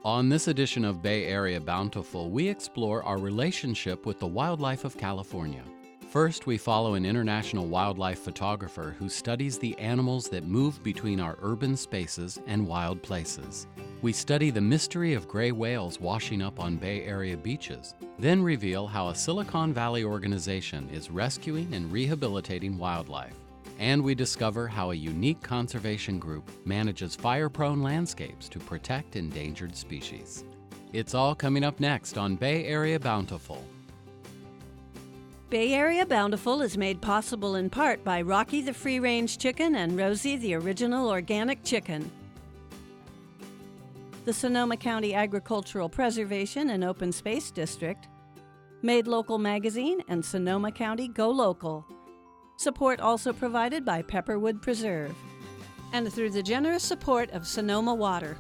On this edition of Bay Area Bountiful, we explore our relationship with the wildlife of California. First, we follow an international wildlife photographer who studies the animals that move between our urban spaces and wild places. We study the mystery of gray whales washing up on Bay Area beaches, then reveal how a Silicon Valley organization is rescuing and rehabilitating wildlife. And we discover how a unique conservation group manages fire-prone landscapes to protect endangered species. It's all coming up next on Bay Area Bountiful. Bay Area Bountiful is made possible in part by Rocky the free-range chicken and Rosie the original organic chicken. The Sonoma County Agricultural Preservation and Open Space District, Made Local Magazine, and Sonoma County Go Local. Support also provided by Pepperwood Preserve, and through the generous support of Sonoma Water.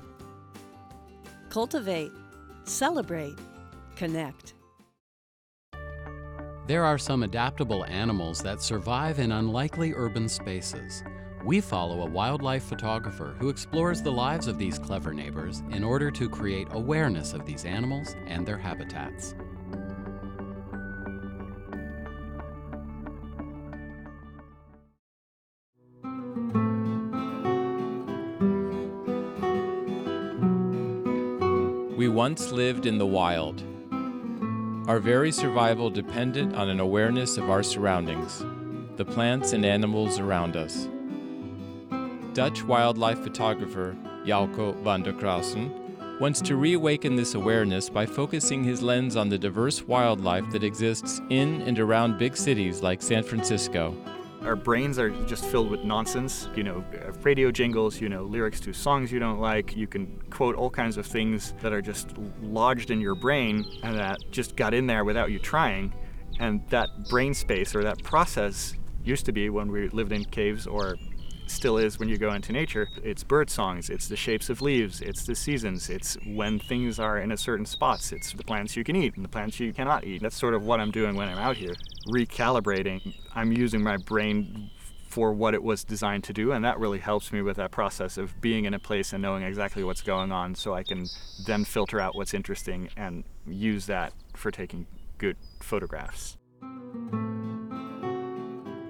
Cultivate, celebrate, connect. There are some adaptable animals that survive in unlikely urban spaces. We follow a wildlife photographer who explores the lives of these clever neighbors in order to create awareness of these animals and their habitats. We once lived in the wild. Our very survival depended on an awareness of our surroundings, the plants and animals around us. Dutch wildlife photographer Jouko van der Krausen wants to reawaken this awareness by focusing his lens on the diverse wildlife that exists in and around big cities like San Francisco. Our brains are just filled with nonsense, radio jingles, lyrics to songs you don't like. You can quote all kinds of things that are just lodged in your brain and that just got in there without you trying. And that brain space or that process used to be when we lived in caves, or still is when you go into nature. It's bird songs, it's the shapes of leaves, it's the seasons, it's when things are in a certain spots, it's the plants you can eat and the plants you cannot eat. That's sort of what I'm doing when I'm out here. Recalibrating, I'm using my brain for what it was designed to do, and that really helps me with that process of being in a place and knowing exactly what's going on, so I can then filter out what's interesting and use that for taking good photographs.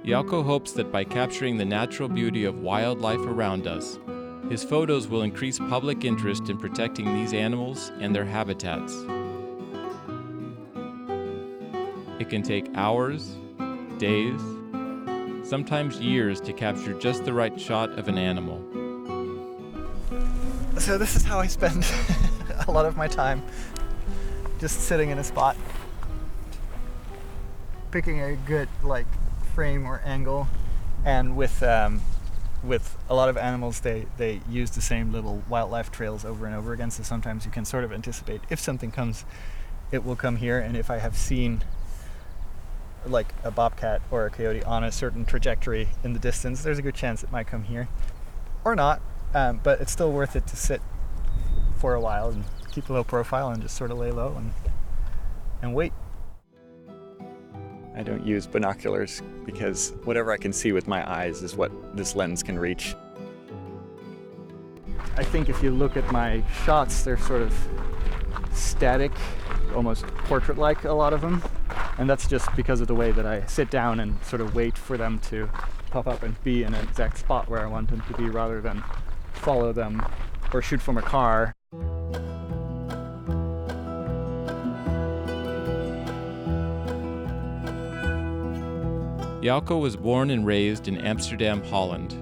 Jouko hopes that by capturing the natural beauty of wildlife around us, his photos will increase public interest in protecting these animals and their habitats. It can take hours, days, sometimes years to capture just the right shot of an animal. So this is how I spend a lot of my time, just sitting in a spot, picking a good frame or angle, and with a lot of animals they use the same little wildlife trails over and over again, so sometimes you can sort of anticipate if something comes, it will come here, and if I have seen like a bobcat or a coyote on a certain trajectory in the distance, there's a good chance it might come here or not, but it's still worth it to sit for a while and keep a low profile and just sort of lay low and wait. I don't use binoculars because whatever I can see with my eyes is what this lens can reach. I think if you look at my shots, they're sort of static, almost portrait-like, a lot of them. And that's just because of the way that I sit down and sort of wait for them to pop up and be in an exact spot where I want them to be, rather than follow them or shoot from a car. Jouko was born and raised in Amsterdam, Holland.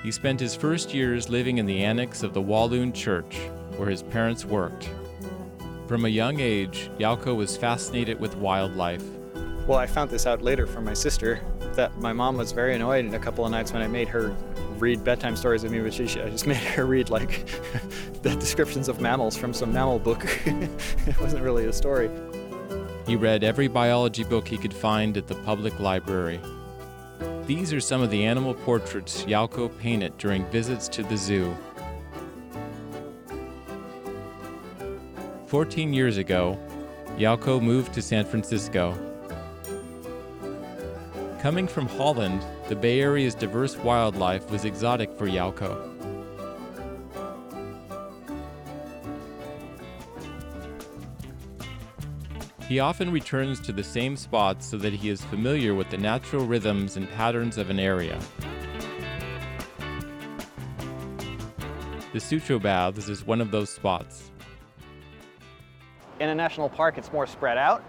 He spent his first years living in the annex of the Walloon Church, where his parents worked. From a young age, Jouko was fascinated with wildlife. Well, I found this out later from my sister, that my mom was very annoyed in a couple of nights when I made her read bedtime stories with me, which I just made her read the descriptions of mammals from some mammal book. It wasn't really a story. He read every biology book he could find at the public library. These are some of the animal portraits Jouko painted during visits to the zoo. 14 years ago, Jouko moved to San Francisco. Coming from Holland, the Bay Area's diverse wildlife was exotic for Jouko. He often returns to the same spots so that he is familiar with the natural rhythms and patterns of an area. The Sutro Baths is one of those spots. In a national park, it's more spread out.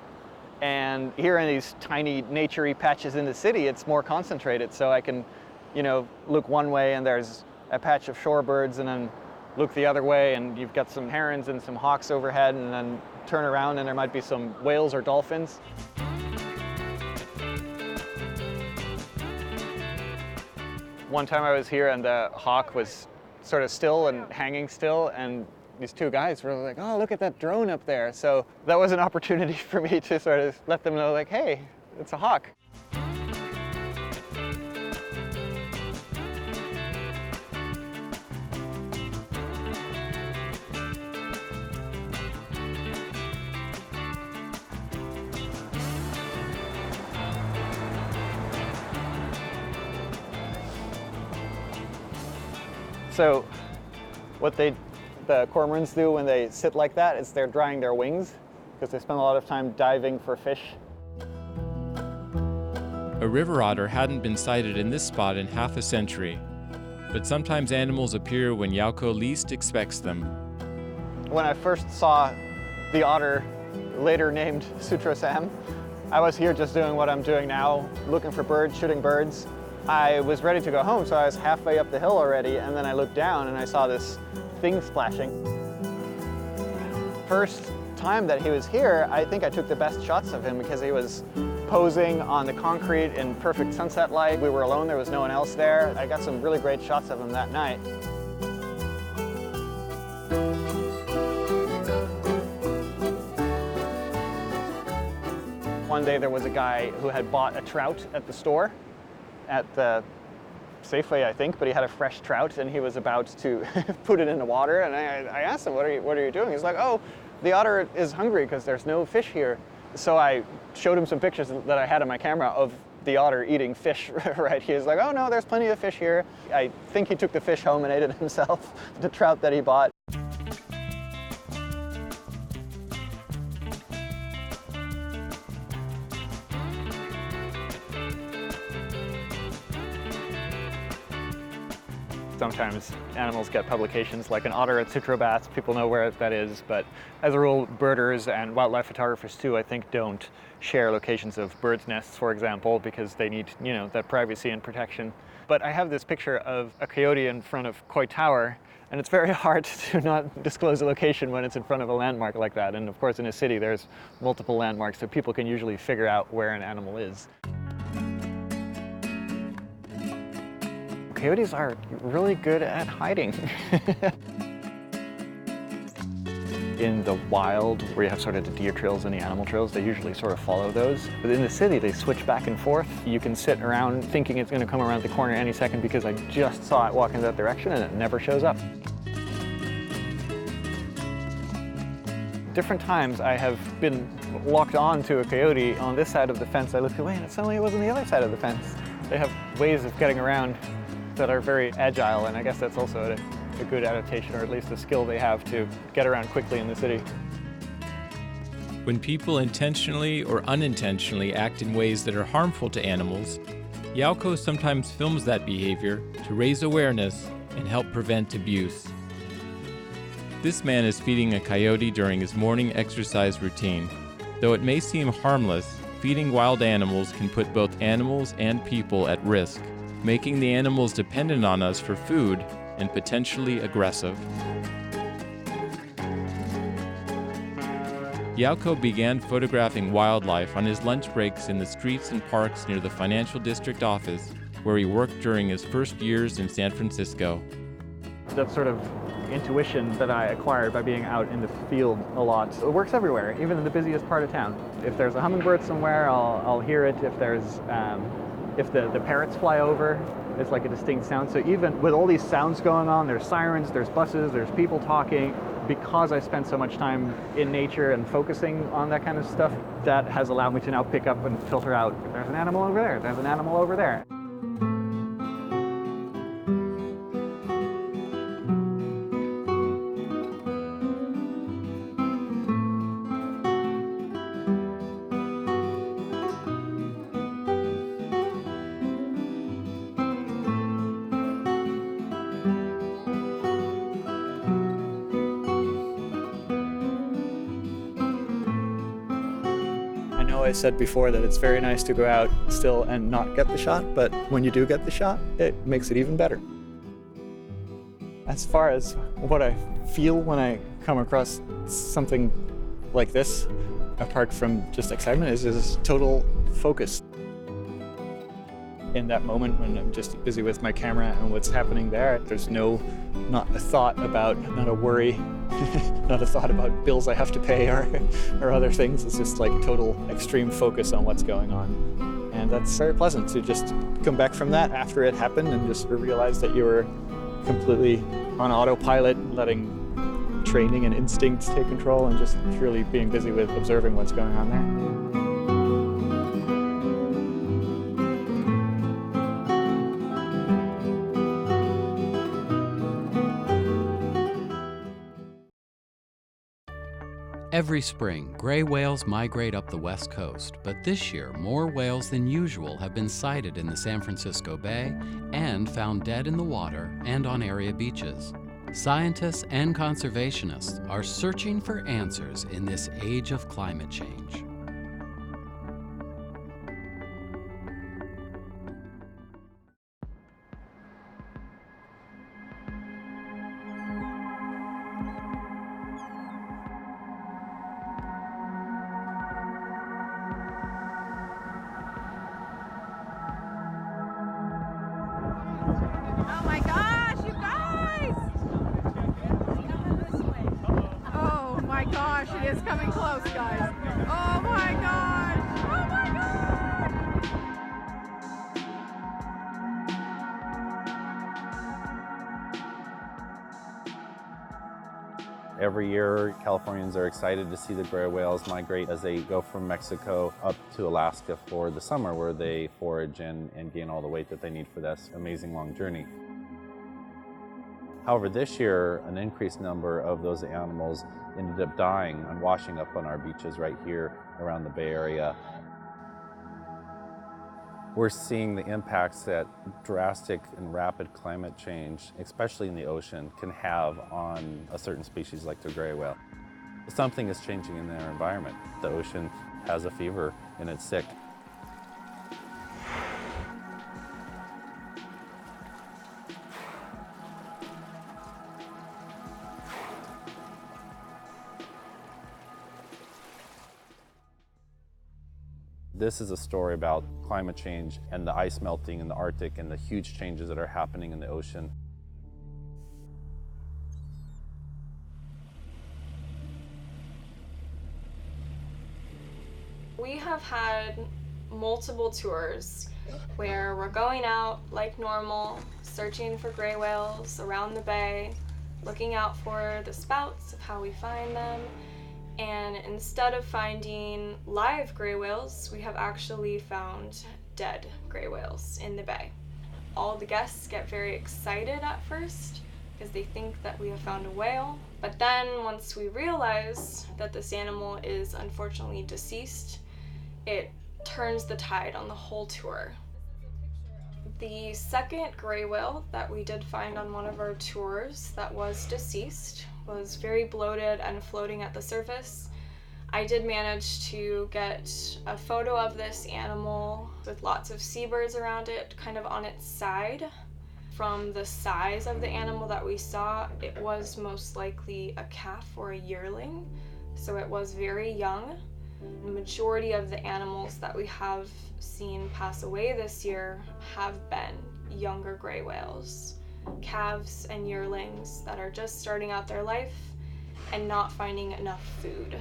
And here in these tiny nature-y patches in the city, it's more concentrated. So I can, look one way and there's a patch of shorebirds, and then look the other way and you've got some herons and some hawks overhead, and then turn around and there might be some whales or dolphins. One time I was here and the hawk was sort of still and hanging still, and these two guys were like, "Oh, look at that drone up there." So that was an opportunity for me to sort of let them know, like, hey, it's a hawk. So what the cormorants do when they sit like that is they're drying their wings, because they spend a lot of time diving for fish. A river otter hadn't been sighted in this spot in half a century, but sometimes animals appear when Yauko least expects them. When I first saw the otter, later named Sutro Sam, I was here just doing what I'm doing now, looking for birds, shooting birds. I was ready to go home, so I was halfway up the hill already, and then I looked down and I saw this thing splashing. First time that he was here, I think I took the best shots of him because he was posing on the concrete in perfect sunset light. We were alone, there was no one else there. I got some really great shots of him that night. One day there was a guy who had bought a trout at the store, at the Safeway, I think, but he had a fresh trout and he was about to put it in the water, and I asked him, what are you doing? He's like, "Oh, the otter is hungry because there's no fish here." So I showed him some pictures that I had on my camera of the otter eating fish, right? He was like, "Oh no, there's plenty of fish here." I think he took the fish home and ate it himself, the trout that he bought. Sometimes animals get publications like an otter at Sutro Baths. People know where that is, but as a rule, birders and wildlife photographers too, I think, don't share locations of birds' nests, for example, because they need, that privacy and protection. But I have this picture of a coyote in front of Coy Tower, and it's very hard to not disclose a location when it's in front of a landmark like that. And of course, in a city, there's multiple landmarks, so people can usually figure out where an animal is. Coyotes are really good at hiding. In the wild, where you have sort of the deer trails and the animal trails, they usually sort of follow those. But in the city, they switch back and forth. You can sit around thinking it's going to come around the corner any second because I just saw it walk in that direction and it never shows up. Different times I have been locked on to a coyote on this side of the fence. I looked away and suddenly it was on the other side of the fence. They have ways of getting around that are very agile, and I guess that's also a good adaptation, or at least a skill they have to get around quickly in the city. When people intentionally or unintentionally act in ways that are harmful to animals, Yauko sometimes films that behavior to raise awareness and help prevent abuse. This man is feeding a coyote during his morning exercise routine. Though it may seem harmless, feeding wild animals can put both animals and people at risk, making the animals dependent on us for food and potentially aggressive. Yauko began photographing wildlife on his lunch breaks in the streets and parks near the financial district office, where he worked during his first years in San Francisco. That sort of intuition that I acquired by being out in the field a lot, it works everywhere, even in the busiest part of town. If there's a hummingbird somewhere, I'll hear it. If there's if the parrots fly over, it's like a distinct sound. So even with all these sounds going on, there's sirens, there's buses, there's people talking, because I spent so much time in nature and focusing on that kind of stuff, that has allowed me to now pick up and filter out, there's an animal over there, there's an animal over there. I said before that it's very nice to go out still and not get the shot, but when you do get the shot, it makes it even better. As far as what I feel when I come across something like this, apart from just excitement, is total focus. In that moment when I'm just busy with my camera and what's happening there, there's not a thought about, not a worry, not a thought about bills I have to pay or other things. It's just like total extreme focus on what's going on. And that's very pleasant to just come back from that after it happened and just realize that you were completely on autopilot, letting training and instinct take control and just truly being busy with observing what's going on there. Every spring, gray whales migrate up the west coast, but this year more whales than usual have been sighted in the San Francisco Bay and found dead in the water and on area beaches. Scientists and conservationists are searching for answers in this age of climate change. Oh my gosh, you guys! Oh my gosh, it is coming close, guys. Oh my gosh! Oh my gosh! Every year, Californians are excited to see the gray whales migrate as they go from Mexico up to Alaska for the summer, where they forage and gain all the weight that they need for this amazing long journey. However, this year, an increased number of those animals ended up dying and washing up on our beaches right here around the Bay Area. We're seeing the impacts that drastic and rapid climate change, especially in the ocean, can have on a certain species like the gray whale. Something is changing in their environment. The ocean has a fever and it's sick. This is a story about climate change and the ice melting in the Arctic and the huge changes that are happening in the ocean. We have had multiple tours where we're going out like normal, searching for gray whales around the bay, looking out for the spouts of how we find them. And instead of finding live gray whales, we have actually found dead gray whales in the bay. All the guests get very excited at first because they think that we have found a whale. But then once we realize that this animal is unfortunately deceased, it turns the tide on the whole tour. The second gray whale that we did find on one of our tours that was deceased was very bloated and floating at the surface. I did manage to get a photo of this animal with lots of seabirds around it, kind of on its side. From the size of the animal that we saw, it was most likely a calf or a yearling, so it was very young. The majority of the animals that we have seen pass away this year have been younger gray whales, calves and yearlings that are just starting out their life and not finding enough food.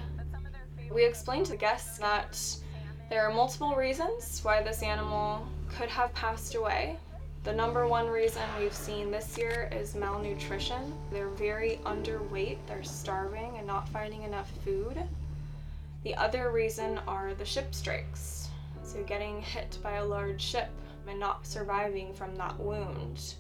We explained to the guests that there are multiple reasons why this animal could have passed away. The number one reason we've seen this year is malnutrition. They're very underweight, they're starving and not finding enough food. The other reason are the ship strikes, so getting hit by a large ship and not surviving from that wound.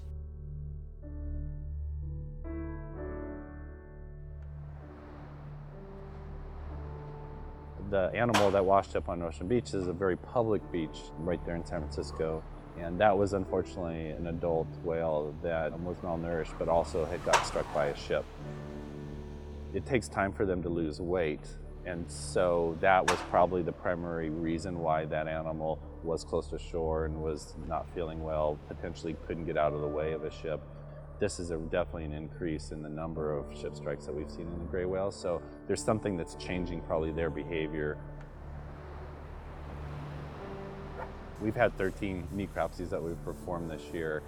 The animal that washed up on Ocean Beach is a very public beach right there in San Francisco. And that was unfortunately an adult whale that was malnourished but also had got struck by a ship. It takes time for them to lose weight, And so that was probably the primary reason why that animal was close to shore and was not feeling well, potentially couldn't get out of the way of a ship. This is definitely an increase in the number of ship strikes that we've seen in the gray whales. So there's something that's changing probably their behavior. We've had 13 necropsies that we've performed this year.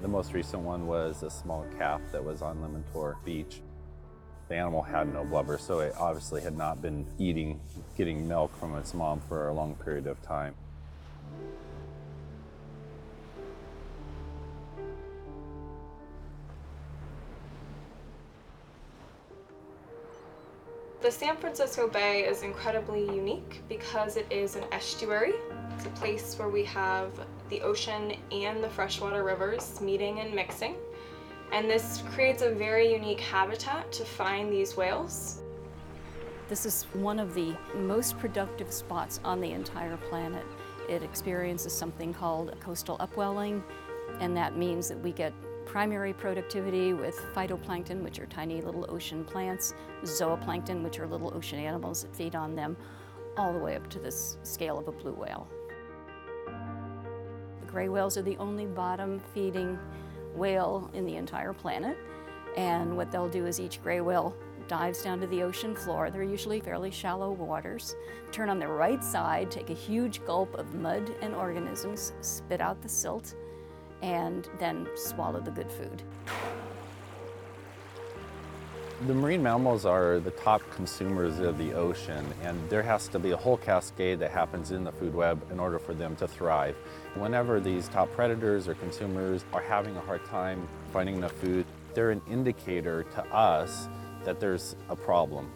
The most recent one was a small calf that was on Limantor Beach. The animal had no blubber, so it obviously had not been getting milk from its mom for a long period of time. The San Francisco Bay is incredibly unique because it is an estuary. It's a place where we have the ocean and the freshwater rivers meeting and mixing. And this creates a very unique habitat to find these whales. This is one of the most productive spots on the entire planet. It experiences something called coastal upwelling, and that means that we get primary productivity with phytoplankton, which are tiny little ocean plants, zooplankton, which are little ocean animals that feed on them, all the way up to this scale of a blue whale. The gray whales are the only bottom-feeding whale in the entire planet, and what they'll do is each gray whale dives down to the ocean floor. They're usually fairly shallow waters, turn on their right side, take a huge gulp of mud and organisms, spit out the silt, and then swallow the good food. The marine mammals are the top consumers of the ocean, and there has to be a whole cascade that happens in the food web in order for them to thrive. Whenever these top predators or consumers are having a hard time finding enough food, they're an indicator to us that there's a problem.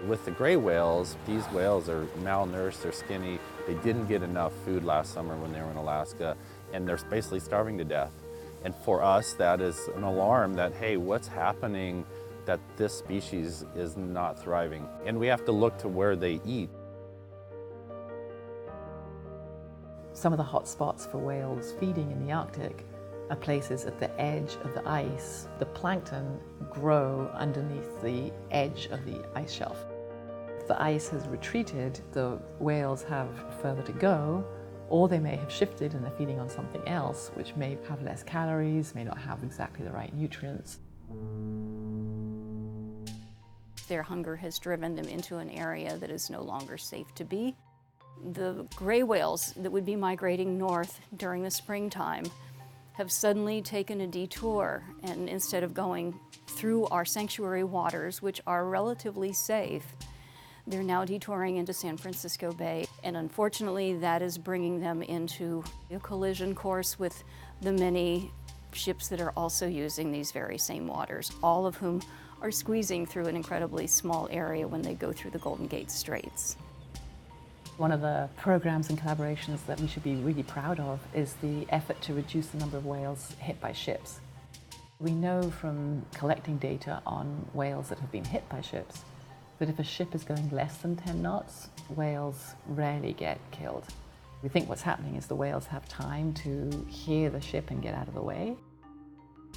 With the gray whales, these whales are malnourished, they're skinny, they didn't get enough food last summer when they were in Alaska, and they're basically starving to death. And for us, that is an alarm that, hey, what's happening that this species is not thriving? And we have to look to where they eat. Some of the hot spots for whales feeding in the Arctic are places at the edge of the ice. The plankton grow underneath the edge of the ice shelf. If the ice has retreated, the whales have further to go, or they may have shifted and they're feeding on something else, which may have less calories, may not have exactly the right nutrients. Their hunger has driven them into an area that is no longer safe to be. The gray whales that would be migrating north during the springtime have suddenly taken a detour, and instead of going through our sanctuary waters, which are relatively safe, they're now detouring into San Francisco Bay, and unfortunately that is bringing them into a collision course with the many ships that are also using these very same waters, all of whom are squeezing through an incredibly small area when they go through the Golden Gate Straits. One of the programs and collaborations that we should be really proud of is the effort to reduce the number of whales hit by ships. We know from collecting data on whales that have been hit by ships that if a ship is going less than 10 knots, whales rarely get killed. We think what's happening is the whales have time to hear the ship and get out of the way.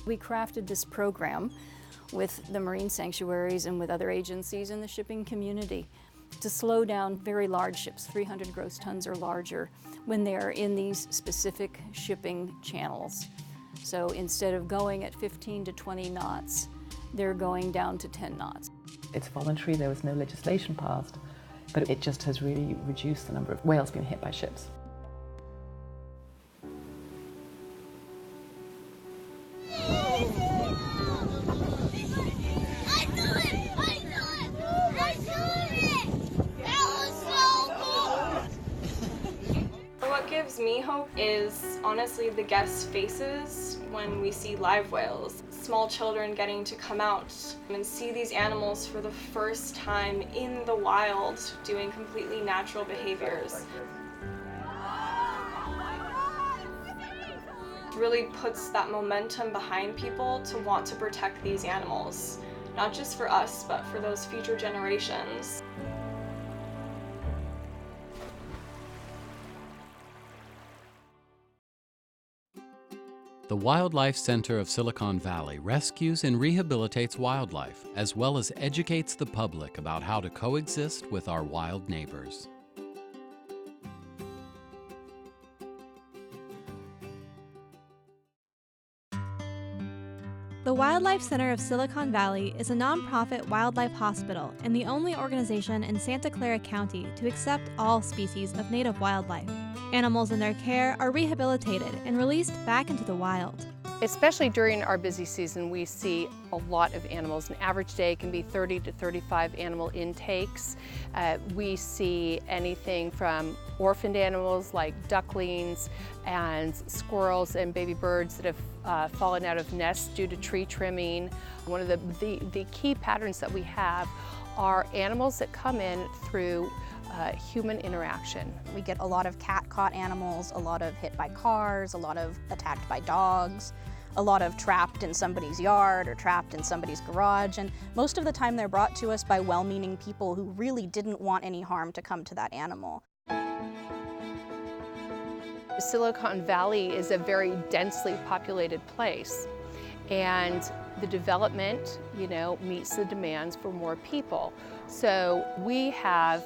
We crafted this program with the marine sanctuaries and with other agencies in the shipping community to slow down very large ships, 300 gross tons or larger, when they're in these specific shipping channels. So instead of going at 15 to 20 knots, they're going down to 10 knots. It's voluntary, there was no legislation passed, but it just has really reduced the number of whales being hit by ships. What gives me hope is honestly the guest faces when we see live whales. Small children getting to come out and see these animals for the first time in the wild doing completely natural behaviors. Really puts that momentum behind people to want to protect these animals, not just for us, but for those future generations. The Wildlife Center of Silicon Valley rescues and rehabilitates wildlife, as well as educates the public about how to coexist with our wild neighbors. The Wildlife Center of Silicon Valley is a nonprofit wildlife hospital and the only organization in Santa Clara County to accept all species of native wildlife. Animals in their care are rehabilitated and released back into the wild. Especially during our busy season, we see a lot of animals. An average day can be 30 to 35 animal intakes. We see anything from orphaned animals like ducklings and squirrels and baby birds that have fallen out of nests due to tree trimming. One of the key patterns that we have are animals that come in through human interaction. We get a lot of cat-caught animals, a lot of hit by cars, a lot of attacked by dogs, a lot of trapped in somebody's yard or trapped in somebody's garage, and most of the time they're brought to us by well-meaning people who really didn't want any harm to come to that animal. Silicon Valley is a very densely populated place, and the development, meets the demands for more people. So we have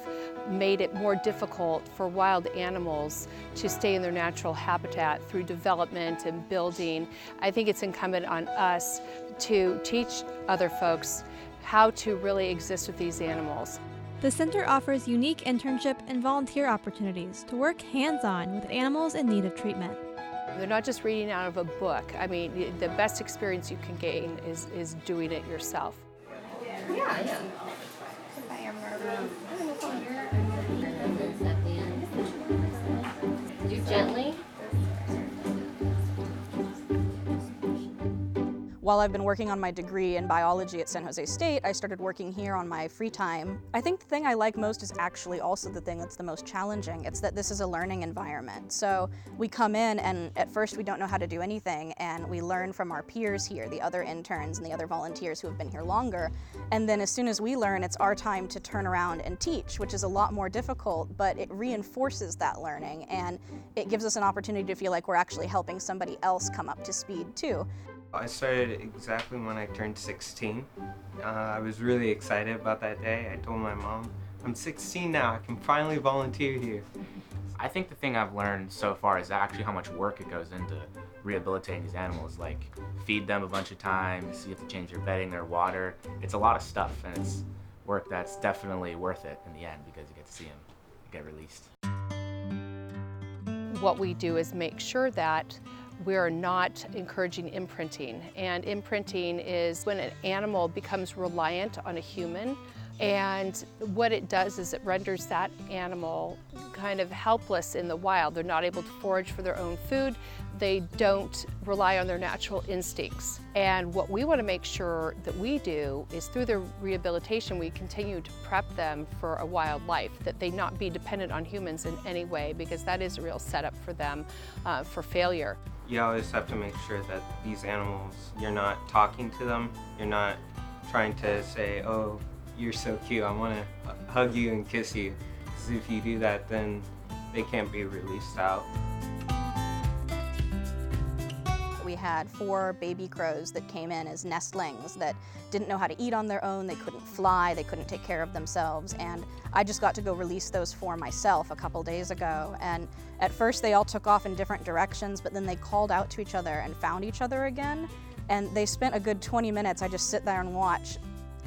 made it more difficult for wild animals to stay in their natural habitat through development and building. I think it's incumbent on us to teach other folks how to really exist with these animals. The center offers unique internship and volunteer opportunities to work hands-on with animals in need of treatment. They're not just reading out of a book. I mean, the best experience you can gain is doing it yourself. Yeah. Do gently. While I've been working on my degree in biology at San Jose State, I started working here on my free time. I think the thing I like most is actually also the thing that's the most challenging. It's that this is a learning environment. So we come in and at first we don't know how to do anything, and we learn from our peers here, the other interns and the other volunteers who have been here longer. And then as soon as we learn, it's our time to turn around and teach, which is a lot more difficult, but it reinforces that learning and it gives us an opportunity to feel like we're actually helping somebody else come up to speed too. I started exactly when I turned 16. I was really excited about that day. I told my mom, I'm 16 now, I can finally volunteer here. I think the thing I've learned so far is actually how much work it goes into rehabilitating these animals. Like, feed them a bunch of times, you have to change their bedding, their water. It's a lot of stuff, and it's work that's definitely worth it in the end because you get to see them get released. What we do is make sure that we're not encouraging imprinting. And imprinting is when an animal becomes reliant on a human. And what it does is it renders that animal kind of helpless in the wild. They're not able to forage for their own food. They don't rely on their natural instincts. And what we want to make sure that we do is through their rehabilitation, we continue to prep them for a wild life, that they not be dependent on humans in any way, because that is a real setup for them for failure. You always have to make sure that these animals, you're not talking to them, you're not trying to say, oh, you're so cute, I want to hug you and kiss you. Because if you do that, then they can't be released out. We had 4 baby crows that came in as nestlings that didn't know how to eat on their own, they couldn't fly, they couldn't take care of themselves, and I just got to go release those 4 myself a couple days ago. And at first they all took off in different directions, but then they called out to each other and found each other again, and they spent a good 20 minutes. I just sit there and watch,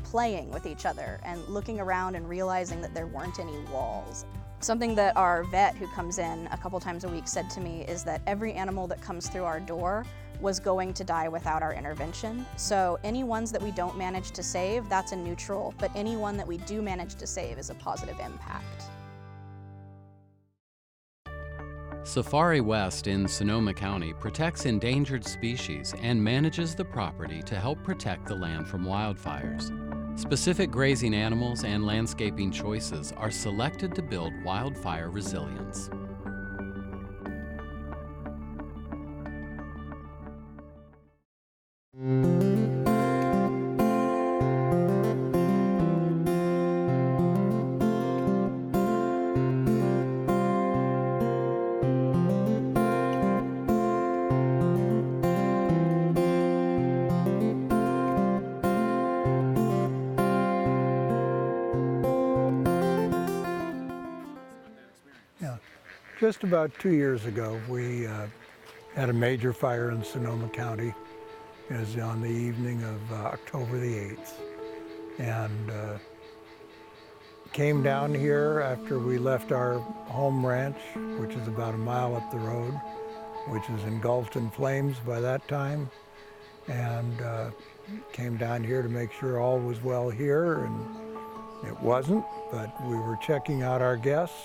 playing with each other and looking around and realizing that there weren't any walls. Something that our vet who comes in a couple times a week said to me is that every animal that comes through our door was going to die without our intervention. So any ones that we don't manage to save, that's a neutral, but any one that we do manage to save is a positive impact. Safari West in Sonoma County protects endangered species and manages the property to help protect the land from wildfires. Specific grazing animals and landscaping choices are selected to build wildfire resilience. Just about 2 years ago, we had a major fire in Sonoma County. It was on the evening of October the 8th. And came down here after we left our home ranch, which is about a mile up the road, which was engulfed in flames by that time. And came down here to make sure all was well here, and it wasn't, but we were checking out our guests.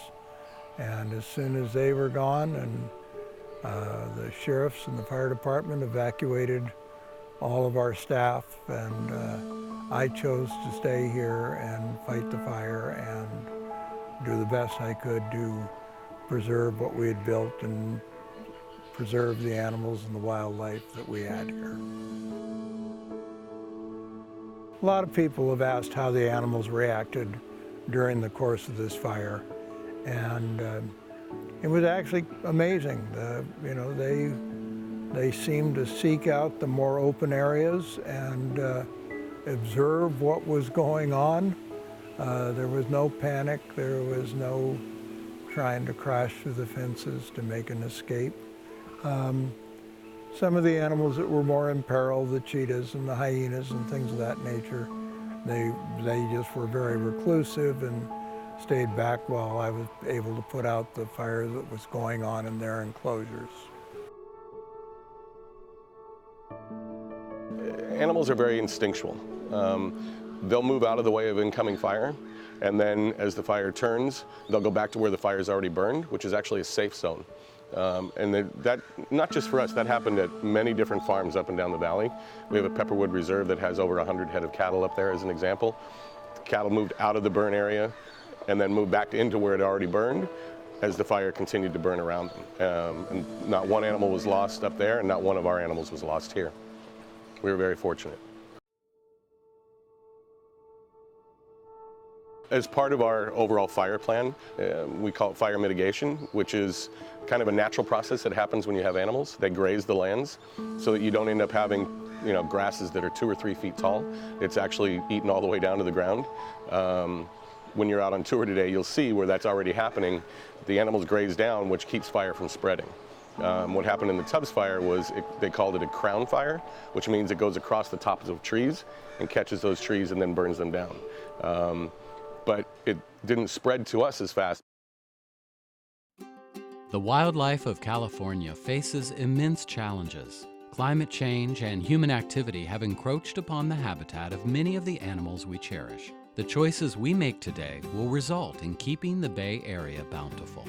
And as soon as they were gone, and the sheriffs and the fire department evacuated all of our staff, and I chose to stay here and fight the fire and do the best I could to preserve what we had built and preserve the animals and the wildlife that we had here. A lot of people have asked how the animals reacted during the course of this fire. And it was actually amazing. They seemed to seek out the more open areas and observe what was going on. There was no panic. There was no trying to crash through the fences to make an escape. Some of the animals that were more in peril, the cheetahs and the hyenas and things of that nature, they just were very reclusive and stayed back while I was able to put out the fire that was going on in their enclosures. Animals are very instinctual. They'll move out of the way of incoming fire, and then as the fire turns, they'll go back to where the fire's already burned, which is actually a safe zone. And that, not just for us, that happened at many different farms up and down the valley. We have a Pepperwood Reserve that has over 100 head of cattle up there as an example. Cattle moved out of the burn area and then moved back into where it already burned as the fire continued to burn around them. And not one animal was lost up there, and not one of our animals was lost here. We were very fortunate. As part of our overall fire plan, we call it fire mitigation, which is kind of a natural process that happens when you have animals. They graze the lands so that you don't end up having grasses that are 2 or 3 feet tall. It's actually eaten all the way down to the ground. When you're out on tour today, you'll see where that's already happening. The animals graze down, which keeps fire from spreading. What happened in the Tubbs fire was they called it a crown fire, which means it goes across the tops of trees and catches those trees and then burns them down. But it didn't spread to us as fast. The wildlife of California faces immense challenges. Climate change and human activity have encroached upon the habitat of many of the animals we cherish. The choices we make today will result in keeping the Bay Area bountiful.